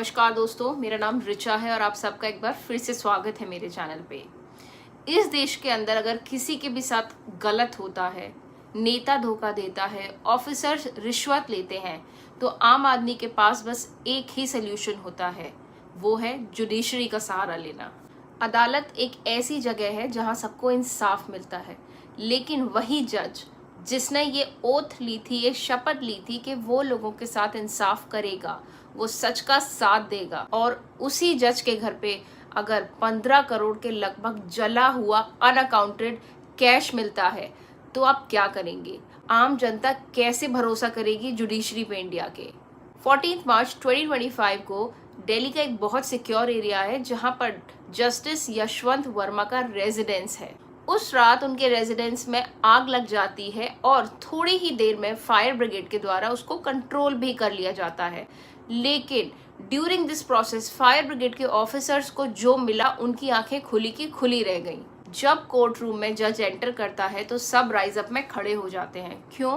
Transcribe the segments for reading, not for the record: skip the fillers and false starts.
नमस्कार दोस्तों, मेरा नाम रिचा है और आप सबका एक बार फिर से स्वागत है मेरे चैनल पे। इस देश के अंदर अगर किसी के भी साथ गलत होता है, नेता धोखा देता है, ऑफिसर्स रिश्वत लेते हैं, तो आम आदमी के पास बस एक ही सोल्यूशन होता है, वो है जुडिशरी का सहारा लेना। अदालत एक ऐसी जगह है जहां सबको इंसाफ मिलता है, लेकिन वही जज जिसने ये ओथ ली थी, ये शपथ ली थी कि वो लोगों के साथ इंसाफ करेगा, वो सच का साथ देगा, और उसी जज के घर पे अगर 15 करोड़ के लगभग जला हुआ अनअकाउंटेड कैश मिलता है, तो आप क्या करेंगे? आम जनता कैसे भरोसा करेगी जुडिशरी पे इंडिया के? 14 मार्च 2025 को दिल्ली का एक बहुत सिक्योर एरिया है जहां पर जस्टिस यशवंत वर्मा का रेजिडेंस है। उस रात उनके रेजिडेंस में आग लग जाती है और थोड़ी ही देर में फायर ब्रिगेड के द्वारा उसको कंट्रोल भी कर लिया जाता है। लेकिन during this process fire brigade के ऑफिसर्स को जो मिला, उनकी आंखें खुली की खुली रह गईं। जब कोर्ट रूम में जज एंटर करता है तो सब राइज अप में खड़े हो जाते हैं। क्यों?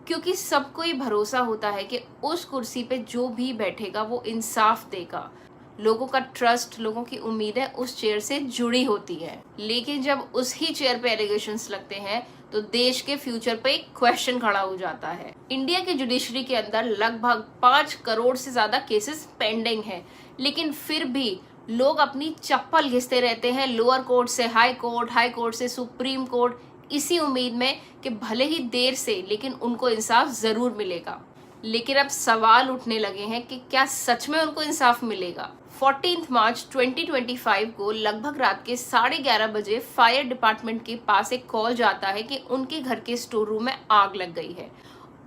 क्योंकि सबको ये भरोसा होता है कि उस कुर्सी पे जो भी बैठेगा वो इंसाफ देगा। लोगों का ट्रस्ट, लोगों की उम्मीदें उस चेयर से जुड़ी होती है। लेकिन जब उस ही चेयर पे एलिगेशंस लगते हैं तो देश के फ्यूचर पे एक क्वेश्चन खड़ा हो जाता है। इंडिया के जुडिशरी के अंदर लगभग 5 करोड़ से ज्यादा केसेस पेंडिंग हैं, लेकिन फिर भी लोग अपनी चप्पल घिसते रहते हैं लोअर कोर्ट से हाई कोर्ट से सुप्रीम कोर्ट, इसी उम्मीद में कि भले ही देर से लेकिन उनको इंसाफ जरूर मिलेगा। लेकिन अब सवाल उठने लगे हैं कि क्या सच में उनको इंसाफ मिलेगा? 14 मार्च 2025 को लगभग रात के 11:30 बजे फायर डिपार्टमेंट के पास एक कॉल जाता है कि उनके घर के स्टोर रूम में आग लग गई है,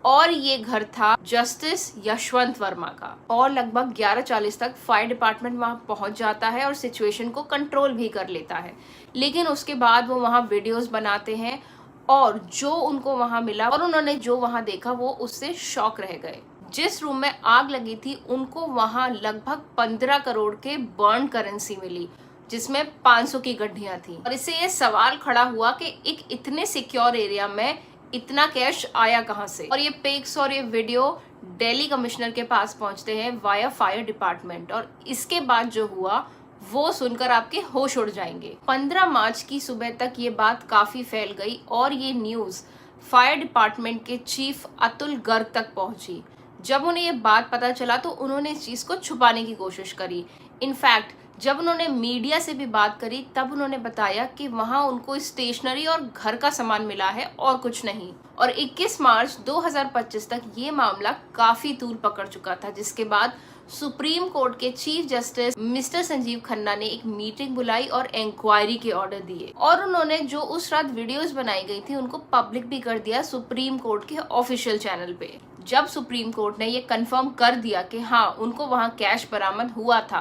और ये घर था जस्टिस यशवंत वर्मा का। और लगभग 11:40 तक फायर डिपार्टमेंट वहां पहुंच जाता है और सिचुएशन को कंट्रोल भी कर लेता है। लेकिन उसके बाद वो वहां वीडियोस बनाते हैं और जो उनको वहां मिला और उन्होंने जो वहां देखा वो उससे शॉक रह गए। जिस रूम में आग लगी थी उनको वहां लगभग 15 करोड़ के बर्न करेंसी मिली, जिसमें 500 की गड्ढियां थी। और इससे ये सवाल खड़ा हुआ कि एक इतने सिक्योर एरिया में इतना कैश आया कहां से? और ये पिक्स और ये वीडियो दिल्ली कमिश्नर के पास पहुंचते हैं वाया फायर डिपार्टमेंट, और इसके बाद जो हुआ वो सुनकर आपके होश उड़ जाएंगे। 15 मार्च की सुबह तक ये बात काफी फैल गई और ये न्यूज फायर डिपार्टमेंट के चीफ अतुल गर्ग तक पहुंची। जब उन्हें ये बात पता चला तो उन्होंने इस चीज को छुपाने की कोशिश करी। इनफैक्ट जब उन्होंने मीडिया से भी बात करी तब उन्होंने बताया कि वहां उनको स्टेशनरी और घर का सामान मिला है और कुछ नहीं। और 21 मार्च 2025 तक ये मामला काफी तूल पकड़ चुका था, जिसके बाद सुप्रीम कोर्ट के chief justice mister Sanjeev Khanna ने एक मीटिंग बुलाई और इंक्वायरी के ऑर्डर दिए, और उन्होंने जो उस रात वीडियोस बनाई गई थी उनको पब्लिक भी कर दिया सुप्रीम कोर्ट के ऑफिशियल चैनल पे। जब सुप्रीम कोर्ट ने ये कंफर्म कर दिया कि हाँ उनको वहां कैश बरामद हुआ था,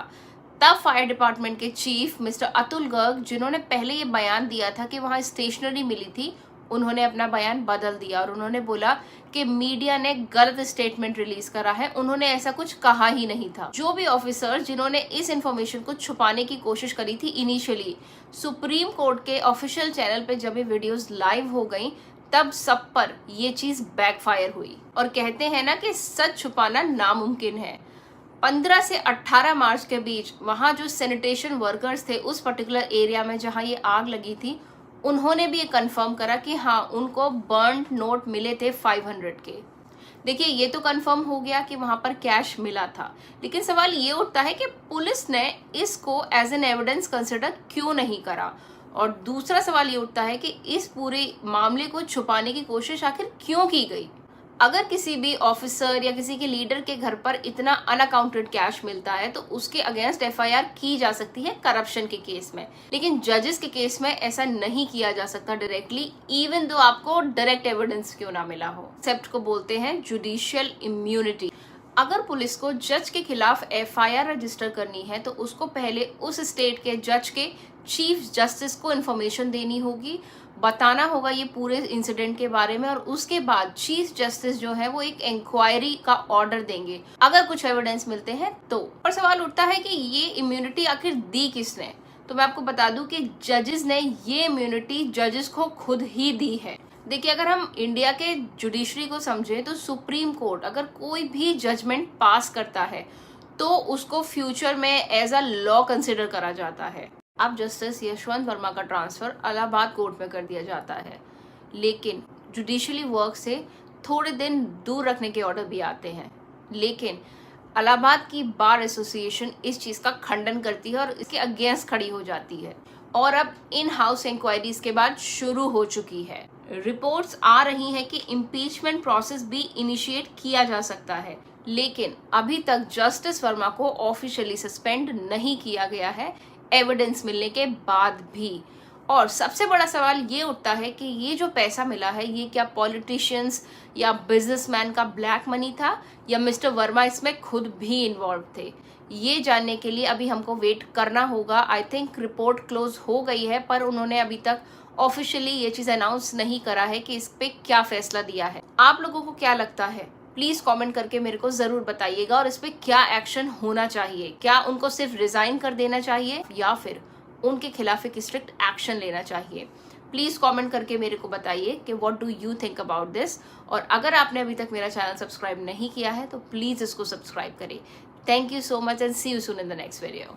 तब फायर डिपार्टमेंट के चीफ मिस्टर अतुल गर्ग, जिन्होंने पहले ये बयान दिया था कि वहां स्टेशनरी मिली थी, उन्होंने अपना बयान बदल दिया और उन्होंने बोला कि मीडिया ने गलत स्टेटमेंट रिलीज करा है, उन्होंने ऐसा कुछ कहा ही नहीं था। जो भी ऑफिसर जिन्होंने इस इंफॉर्मेशन को छुपाने की कोशिश करी थी इनिशियली, सुप्रीम कोर्ट के ऑफिशियल चैनल पे जब ये वीडियोस लाइव हो गई तब सब पर ये चीज बैकफायर हुई। और कहते हैं ना कि सच छुपाना नामुमकिन है। 15 से 18 मार्च के बीच वहां जो सैनिटेशन वर्कर्स थे उस पर्टिकुलर एरिया में जहां ये आग लगी थी, उन्होंने भी ये कंफर्म करा कि हाँ उनको बर्न नोट मिले थे 500 के। देखिए ये तो कंफर्म हो गया कि वहां पर कैश मिला था, लेकिन सवाल ये उठता है कि पुलिस ने इसको एज एन एविडेंस कंसिडर क्यों नहीं करा। और दूसरा सवाल ये उठता है कि इस पूरे मामले को छुपाने की कोशिश आखिर क्यों की गई? अगर किसी भी ऑफिसर या किसी के लीडर के घर पर इतना अनअकाउंटेड कैश मिलता है तो उसके अगेंस्ट एफआईआर की जा सकती है करप्शन के केस में, लेकिन जजेस के केस में ऐसा नहीं किया जा सकता डायरेक्टली, इवन दो आपको डायरेक्ट एविडेंस क्यों ना मिला हो। कॉन्सेप्ट को बोलते हैं जुडिशियल इम्यूनिटी। अगर पुलिस को जज के खिलाफ एफआईआर रजिस्टर करनी है तो उसको पहले उस स्टेट के जज के चीफ जस्टिस को इन्फॉर्मेशन देनी होगी, बताना होगा ये पूरे इंसिडेंट के बारे में, और उसके बाद चीफ जस्टिस जो है वो एक इंक्वायरी का ऑर्डर देंगे अगर कुछ एविडेंस मिलते हैं तो। और सवाल उठता है कि ये इम्यूनिटी आखिर दी किसने? तो मैं आपको बता दूं कि जजेस ने ये इम्यूनिटी जजेस को खुद ही दी है। देखिए अगर हम इंडिया के जुडिशरी को समझें तो सुप्रीम कोर्ट अगर कोई भी जजमेंट पास करता है तो उसको फ्यूचर में एज अ लॉ कंसिडर करा जाता है। अब जस्टिस यशवंत वर्मा का ट्रांसफर इलाहाबाद कोर्ट में कर दिया जाता है, लेकिन जुडिशली वर्क से थोड़े दिन दूर रखने के ऑर्डर भी आते हैं। लेकिन इलाहाबाद की बार एसोसिएशन इस चीज का खंडन करती है और इसके अगेंस्ट खड़ी हो जाती है, और अब इन हाउस इंक्वायरीज के बाद शुरू हो चुकी है। रिपोर्ट्स आ रही हैं कि इम्पीचमेंट प्रोसेस भी इनिशिएट किया जा सकता है, लेकिन अभी तक जस्टिस वर्मा को ऑफिशियली सस्पेंड नहीं किया गया है, एविडेंस मिलने के बाद भी। और सबसे बड़ा सवाल ये उठता है कि ये जो पैसा मिला है ये क्या पॉलिटिशियंस या बिजनेसमैन का ब्लैक मनी था, या मिस्टर वर्मा इसमें खुद भी इन्वॉल्व थे। ये जानने के लिए अभी हमको वेट करना होगा। आई थिंक रिपोर्ट क्लोज हो गई है, पर उन्होंने अभी तक ऑफिशियली ये चीज अनाउंस नहीं करा है कि इस पे क्या फैसला दिया है। आप लोगों को क्या लगता है? प्लीज कमेंट करके मेरे को जरूर बताइएगा, और इस पे क्या एक्शन होना चाहिए। क्या उनको सिर्फ रिजाइन कर देना चाहिए या फिर उनके खिलाफ एक स्ट्रिक्ट एक्शन लेना चाहिए? प्लीज कमेंट करके मेरे को बताइए कि what do you think about this. और अगर आपने अभी तक मेरा चैनल सब्सक्राइब नहीं किया है तो प्लीज इसको सब्सक्राइब करें। Thank you so much and see you soon in the next video.